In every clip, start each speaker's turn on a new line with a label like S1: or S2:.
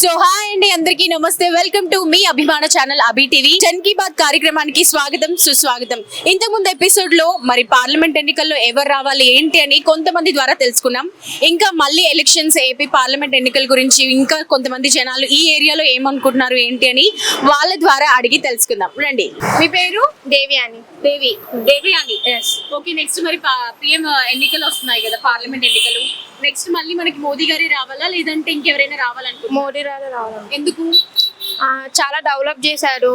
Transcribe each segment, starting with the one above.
S1: So hi అండి, అందరికీ నమస్తే. వెల్కమ్ టు మీ అభిమాన ఛానల్ అభి టీవీ. జన్ కీ బాత్ కార్యక్రమానికి స్వాగతం, సుస్వాగతం. ఇంతకుముందు ఎపిసోడ్ లో మరి పార్లమెంట్ ఎన్నికల్లో ఎవరు రావాలి ఏంటి అని కొంతమంది ద్వారా తెలుసుకున్నాం. ఇంకా మళ్ళీ ఎలక్షన్స్, ఏపీ పార్లమెంట్ ఎన్నికల గురించి ఇంకా కొంతమంది జనాలు ఈ ఏరియాలో ఏమనుకుంటున్నారు ఏంటి అని వాళ్ళ ద్వారా అడిగి తెలుసుకుందాం. రండి, మీ పేరు?
S2: దేవ్యాని.
S1: దేవియాని. ఓకే, నెక్స్ట్ మరి పిఎం ఎన్నికలు వస్తున్నాయి కదా, పార్లమెంట్ ఎన్నికలు. నెక్స్ట్ మళ్ళీ మనకి మోదీ గారి రావాలా లేదంటే ఇంకెవరైనా రావాలనుకుంటున్నారు?
S2: మోడీ రాదు రావాలి.
S1: ఎందుకు?
S2: చాలా డెవలప్ చేశాడు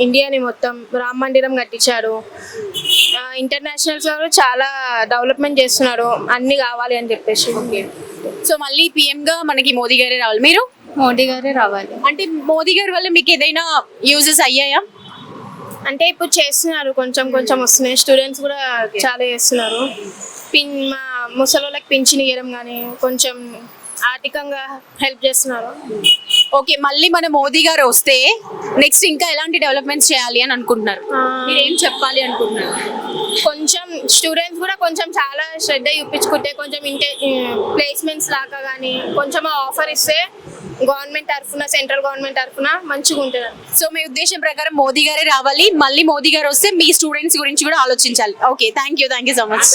S2: ఇండియాని, మొత్తం రామ మందిరం కట్టించాడు. ఇంటర్నేషనల్స్ చాలా డెవలప్మెంట్ చేస్తున్నాడు, అన్ని కావాలి అని చెప్పేసి.
S1: ఓకే, సో మళ్ళీ పిఎం గా మనకి మోదీ గారే రావాలి. మీరు?
S2: మోడీ గారే రావాలి.
S1: అంటే మోదీ గారి వల్ల మీకు ఏదైనా యూజెస్ అయ్యాయా?
S2: అంటే ఇప్పుడు చేస్తున్నారు, కొంచెం కొంచెం వస్తున్నాయి. స్టూడెంట్స్ కూడా చాలా చేస్తున్నారు. మా ముసలోళ్ళకి పింఛన్ ఇవ్వడం కానీ కొంచెం ఆర్థికంగా హెల్ప్ చేస్తున్నారు.
S1: ఓకే, మళ్ళీ మన మోదీ గారు వస్తే నెక్స్ట్ ఇంకా ఎలాంటి డెవలప్మెంట్స్ చేయాలి అని అనుకుంటున్నారు? మీరు ఏం చెప్పాలి అనుకుంటున్నారు?
S2: కొంచెం స్టూడెంట్స్ కూడా కొంచెం చాలా శ్రద్ధ చూపించుకుంటే, కొంచెం ప్లేస్మెంట్స్ లాగా కానీ కొంచెం ఆఫర్ ఇస్తే గవర్నమెంట్ తరఫున, సెంట్రల్ గవర్నమెంట్ తరఫున మంచిగా ఉంటుంది.
S1: సో మీ ఉద్దేశం ప్రకారం మోదీ గారే రావాలి, మళ్ళీ మోదీ గారు వస్తే మీ స్టూడెంట్స్ గురించి కూడా ఆలోచించాలి. Okay, thank you so much.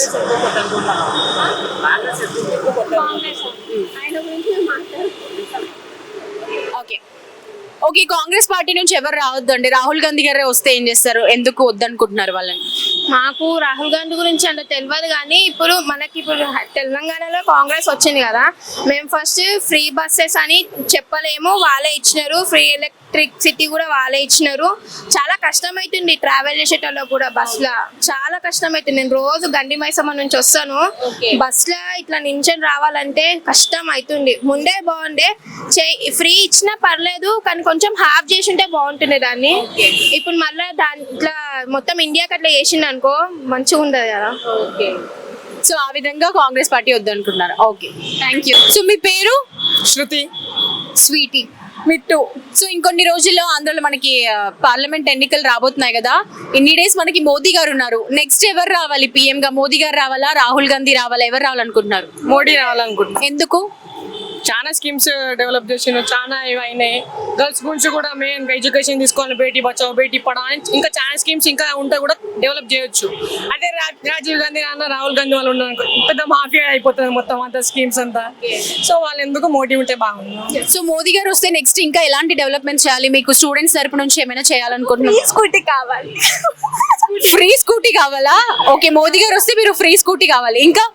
S1: Okay okay, Congress party నుంచి ఎవరు రావద్దు అండి, రాహుల్ గాంధీ గారే వస్తే ఏం చేస్తారు? ఎందుకు వద్దనుకుంటున్నారు వాళ్ళని?
S2: మాకు రాహుల్ గాంధీ గురించి అంటే తెలియదు, కానీ ఇప్పుడు తెలంగాణలో కాంగ్రెస్ వచ్చింది కదా, మేము ఫస్ట్ ఫ్రీ బస్సెస్ అని చెప్పలేము, వాళ్ళే ఇచ్చినారు. ఫ్రీ ఎలక్ట్రిసిటీ కూడా వాళ్ళే ఇచ్చినారు. చాలా కష్టమవుతుంది ట్రావెల్ చేసేటోళ్ళు కూడా. బస్సులో చాలా కష్టమవుతుంది. నేను రోజు గండి మైసమ్మ నుంచి వస్తాను, బస్సులో ఇట్లా నించొని రావాలంటే కష్టం అవుతుంది. ముందే బాగుండే, ఫ్రీ ఇచ్చినా పర్లేదు, కానీ కొంచెం హాఫ్ చేసి ఉంటే బాగుంటుండే దాన్ని. ఇప్పుడు మళ్ళీ ఇట్లా మొత్తం ఇండియాకి అట్లా చేసింది అనుకో, మంచిగా ఉండదు కదా.
S1: ఓకే, సో ఆ విధంగా కాంగ్రెస్ పార్టీ వద్దనుకుంటున్నారు. Okay, thank you. సో మీ పేరు?
S3: శృతి.
S1: స్వీటీ. మిట్టు. సో ఇంకొన్ని రోజుల్లో ఆంధ్రలో మనకి పార్లమెంట్ ఎన్నికలు రాబోతున్నాయి కదా, ఇన్ని డేస్ మనకి మోదీ గారు ఉన్నారు. నెక్స్ట్ ఎవరు రావాలి పిఎం గా? మోదీ గారు రావాలా, రాహుల్ గాంధీ రావాలా, ఎవరు రావాలనుకుంటున్నారు?
S3: మోడీ రావాలనుకుంటున్నాను.
S1: ఎందుకు?
S3: చాలా స్కీమ్స్ డెవలప్ చేసిండు, చాలా అయినాయి. గర్ల్స్ గురించి కూడా మెయిన్ ఎడ్యుకేషన్ తీసుకోవాలి, బేటీ బచావో బేటీ పడావో అని ఇంకా చాలా స్కీమ్స్ ఇంకా ఉంటే కూడా డెవలప్ చేయొచ్చు. అదే రాజీవ్ గాంధీ అన్న, రాహుల్ గాంధీ వాళ్ళు ఉన్నారు, పెద్ద మాఫియా అయిపోతుంది మొత్తం అంతా స్కీమ్స్ అంతా. సో వాళ్ళు ఎందుకు మోడీ ఉంటే బాగుంది.
S1: సో మోదీ గారు వస్తే నెక్స్ట్ ఇంకా ఎలాంటి డెవలప్మెంట్ చేయాలి? మీకు స్టూడెంట్స్ తరపు నుంచి ఏమైనా చేయాలనుకుంటున్నారు?
S2: స్కూటీ కావాలి.
S1: ఫ్రీ స్కూటీ కావాలా? ఓకే, మోదీ గారు వస్తే మీరు ఫ్రీ స్కూటీ కావాలి. ఇంకా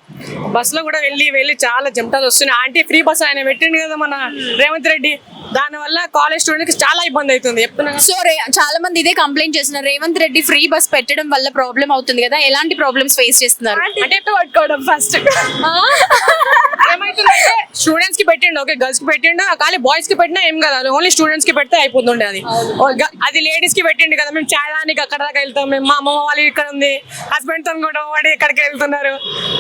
S3: బస్ లో కూడా వెళ్ళి చాలా జంటలు వస్తున్నాయి. ఆంటీ ఫ్రీ బస్ ఆయన పెట్టిండు కదా మన రేవంత్ రెడ్డి, దాని వల్ల కాలేజ్ స్టూడెంట్ కి చాలా ఇబ్బంది అవుతుంది.
S1: సో చాలా మంది ఇదే కంప్లైంట్ చేస్తున్నారు, రేవంత్ రెడ్డి ఫ్రీ బస్ పెట్టడం వల్ల ప్రాబ్లం అవుతుంది కదా, ఎలాంటి ప్రాబ్లమ్స్ ఫేస్ చేస్తున్నారు?
S3: అంటే పట్టుకోవడం ఫస్ట్ ఏమైతుందంటే స్టూడెంట్స్ కి పెట్టిండు, ఓకే గర్ల్స్ కి పెట్టిండు, కానీ బాయ్స్ కి పెట్టినా ఏం కదా, ఓన్లీ స్టూడెంట్స్ కి పెడితే అయిపోతుండే. అది లేడీస్ కి పెట్టిండు కదా, మేము చాలానికి అక్కడ దాకా వెళ్తాం, మేము మా అమ్మ వాళ్ళు ఇక్కడ ఉంది, హస్బెండ్ తో కూడా వాడి ఇక్కడికి వెళ్తున్నారు,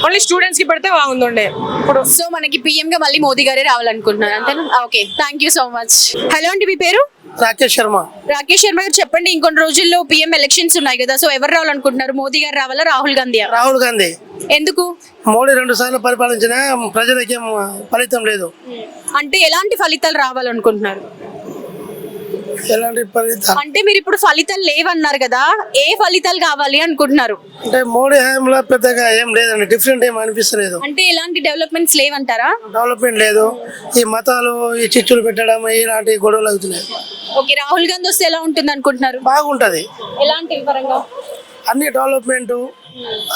S3: ఓన్లీ స్టూడెంట్స్ కి పెడితే బాగుంటుండే. ఇప్పుడు
S1: సో మనకి పిఎం గా మళ్ళీ మోదీ గారే రావాలనుకుంటున్నారు అంతేనా? Okay, thank you so much. Hello అండి, మీ పేరు?
S4: రాకేష్ శర్మ.
S1: రాకేష్ శర్మ గారు, చెప్పండి, ఇంకొన్ని రోజుల్లో పిఎం ఎలక్షన్స్ ఉన్నాయి కదా, సో ఎవరు రావాలనుకుంటున్నారు? మోదీ గారు రావాలా, రాహుల్ గాంధీ?
S4: రాహుల్ గాంధీ.
S1: ఎందుకు?
S4: మోడీ 2 సార్లు పరిపాలించిన ప్రజలకి ఏం ఫలితం లేదు.
S1: అంటే ఎలాంటి ఫలితాలు రావాలనుకుంటున్నారు?
S4: ఎలాంటి ఫలితాలు
S1: అంటే మీరు ఇప్పుడు ఫలితాలు లేవన్నారు కదా, ఏ ఫలితాలు కావాలి అనుకుంటున్నారు?
S4: అంటే మోడీ హయాంలో పెద్దగా ఏం లేదండి, డిఫరెంట్ ఏం అనిపిస్తలేదు.
S1: అంటే ఎలాంటి డెవలప్మెంట్స్ లేవంటారా?
S4: డెవలప్మెంట్ లేదు. ఈ మతాలు, ఈ చిచ్చులు పెట్టడం, ఇలాంటి గొడవలు అవుతున్నాయి.
S1: ఓకే, రాహుల్ గాంధీ వస్తే ఎలా ఉంటుంది అనుకుంటున్నారు?
S4: బాగుంటది.
S1: ఎలాంటి పరంగా?
S4: అన్ని డెవలప్మెంట్,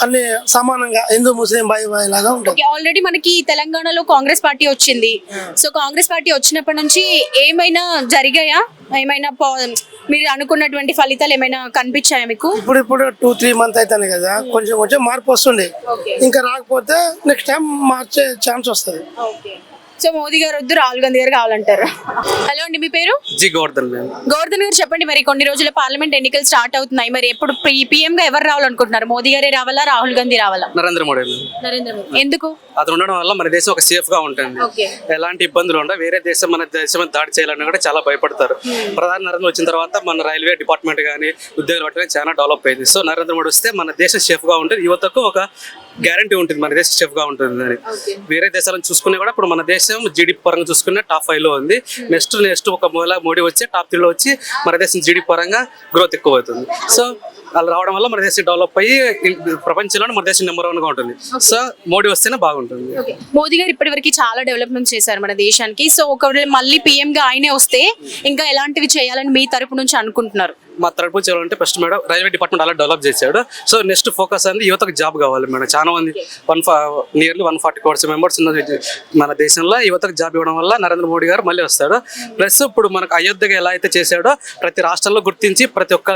S4: అన్ని సమానంగా హిందూ ముస్లిం బాయ్ బాయ్ లాగా ఉంటుంది.
S1: ఆల్రెడీ మనకి తెలంగాణలో కాంగ్రెస్ పార్టీ వచ్చింది. సో కాంగ్రెస్ పార్టీ వచ్చినప్పటి నుంచి ఏమైనా జరిగాయా? ఏమైనా మీరు అనుకున్నటువంటి ఫలితాలు ఏమైనా కనిపించాయా మీకు?
S4: ఇప్పుడు 2-3 మంత్ అవుతాయి కదా, కొంచెం మార్పు వస్తుంది. ఇంకా రాకపోతే నెక్స్ట్ టైం మార్చే ఛాన్స్ వస్తుంది.
S1: సో మోదీ గారు వద్దు, రాహుల్ గాంధీ గారు కావాలంటారు. హలో అండి, మీ పేరు?
S5: గోవర్ధన్
S1: గారు, చెప్పండి, మరి కొన్ని రోజుల పార్లమెంట్ ఎన్నికలు స్టార్ట్ అవుతున్నాయి, మరి ఎప్పుడు పిఎం గా ఎవరు రావాలనుకుంటున్నారు? మోదీ గారే రావాలా, రాహుల్ గాంధీ రావాలా?
S5: నరేంద్ర మోడీ.
S1: ఎందుకు?
S5: అతను ఉండడం వల్ల మన దేశం ఒక సేఫ్ గా ఉంటుంది, ఎలాంటి ఇబ్బందులు ఉండవు. వేరే దేశం మన దేశం దాడి చేయాలని కూడా చాలా భయపడతారు. ప్రధాని నరేంద్ర వచ్చిన తర్వాత మన రైల్వే డిపార్ట్మెంట్ కానీ ఉద్యోగాలు పట్టిన చాలా డెవలప్ అయింది. సో నరేంద్ర మోడీ వస్తే మన దేశం సేఫ్ గా ఉంటుంది, యువతకు ఒక గ్యారంటీ ఉంటుంది మన దేశం సేఫ్ గా ఉంటుంది అని. వేరే దేశాలను చూసుకునే కూడా ఇప్పుడు మన దేశం జీడిపి పరంగా చూసుకునే టాప్ 5 లో ఉంది. నెక్స్ట్ ఒక మోడీ వచ్చి టాప్ 3 లో వచ్చి మన దేశం జీడిపి పరంగా గ్రోత్ ఎక్కువ అవుతుంది. సో అలా రావడం వల్ల మన దేశం డెవలప్ అయ్యి ప్రపంచంలో మన దేశం నెంబర్ 1 గా ఉంటుంది. సో మోడీ వస్తేనే బాగుంటుంది.
S1: మోదీ గారు ఇప్పటివరకు చాలా డెవలప్మెంట్ చేశారు మన దేశానికి. సో ఒకవేళ మళ్ళీ పీఎం గా ఆయనే వస్తే ఇంకా ఎలాంటివి చేయాలని మీ తరపు నుంచి అనుకుంటున్నారు?
S5: మా తరపు చేయాలంటే ఫస్ట్ మేడం రైల్వే డిపార్ట్మెంట్ అలా డెవలప్ చేశాడు. సో నెక్స్ట్ ఫోకస్ అనేది యువతకు జాబ్ కావాలి మేడం. చాలా మంది నియర్లీ 140 crores మెంబర్స్ ఉన్న మన దేశంలో యువతకు జాబ్ ఇవ్వడం వల్ల నరేంద్ర మోడీ గారు మళ్ళీ వస్తాడు. ప్లస్ ఇప్పుడు మనకు అయోధ్యగా ఎలా అయితే చేశాడో ప్రతి రాష్ట్రంలో గుర్తించి ప్రతి ఒక్క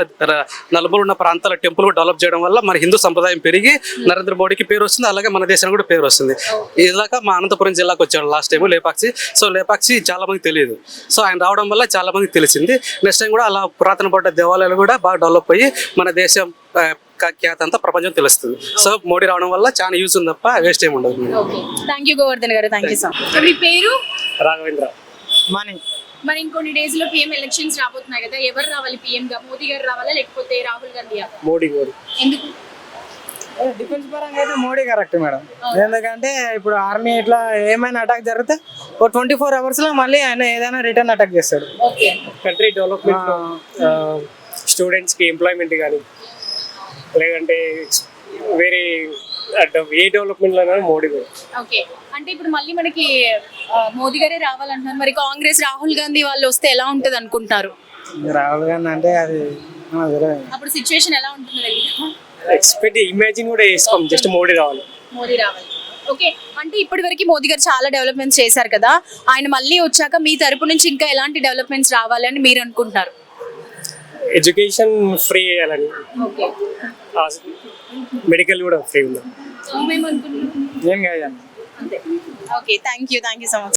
S5: నలుమూల ఉన్న ప్రాంతాల టెంపుల్ డెవలప్ చేయడం వల్ల మన హిందూ సంప్రదాయం పెరిగి నరేంద్ర మోడీకి పేరు వస్తుంది. అలాగే మన దేశానికి కూడా పేరు వస్తుంది. ఇలాగా మా అనంతపురం జిల్లాకు వచ్చాడు last time Lepakshi. So Lepakshi చాలా మందికి తెలియదు. సో ఆయన రావడం వల్ల చాలా మందికి తెలిసింది. నెక్స్ట్ టైం కూడా అలా పురాతన పడ్డ దేవాలయాలు కూడా బాగా డెవలప్ అయ్యి మన దేశం ఖ్యాతి అంతా ప్రపంచం తెలుస్తుంది. సో మోడీ రావడం వల్ల చాలా యూజ్ ఉంది తప్ప వేస్ట్ ఏమి ఉండదు.
S1: Thank you Govardhan garu. Thank you so much. మీ పేరు?
S5: రాఘవేంద్ర.
S1: మరి ఇంకొన్ని డేస్ లో పిఎం ఎలక్షన్స్ రాబోతున్నాయి కదా, ఎవరు రావాలి పిఎం గా? మోదీ గారు రావాలా లేకపోతే రాహుల్ గాంధీ?
S5: మోడీ
S1: ఎందుకు?
S6: డిఫెన్స్ పరంగా అయితే మోడీ కరెక్ట్ మేడం. ఎందుకంటే ఇప్పుడు ఆర్మీ ఇట్లా ఏమైనా అటాక్ జరిగితే ఒక 24 hours లో మళ్ళీ ఆయన ఏదైనా రిటర్న్ అటాక్ చేస్తాడు.
S1: ఓకే.
S3: కంట్రీ డెవలప్మెంట్, స్టూడెంట్స్ కి ఎంప్లాయ్మెంట్ కానీ లేదంటే వేరే ఏ డెవలప్మెంట్ లో మోడీ గారు.
S1: ఓకే. అంటే ఇప్పుడు మళ్ళీ మనకి మోదీ గారే రావాలంటున్నారు. మరి కాంగ్రెస్ రాహుల్ గాంధీ వాళ్ళు వస్తే ఎలా ఉంటది అనుకుంటున్నారు?
S6: రాహుల్ గాంధీ అంటే అది
S1: అప్పుడు సిచ్యువేషన్ ఎలా ఉంటుంది?
S3: ఎక్స్పెక్ట్ ఇమాజిన్ కూడా చేసుకోం, జస్ట్ మోడీ రావాలి.
S1: మోదీ రావాలి. ఓకే. అంటే ఇప్పటి వరకు మోదీ గారు చాలా డెవలప్మెంట్స్ చేశారు కదా, ఆయన మళ్ళీ వచ్చాక మీ తరపు నుంచి ఇంకా ఎలాంటి డెవలప్మెంట్స్ రావాలి అని మీరు అనుకుంటున్నారు?
S3: ఎడ్యుకేషన్ ఫ్రీ చేయాలని,
S1: ఓకే.
S3: మెడికల్ కూడా ఫ్రీ ఉందా?
S6: ఏం కాదు.
S1: అంతే. Okay. Thank you so much.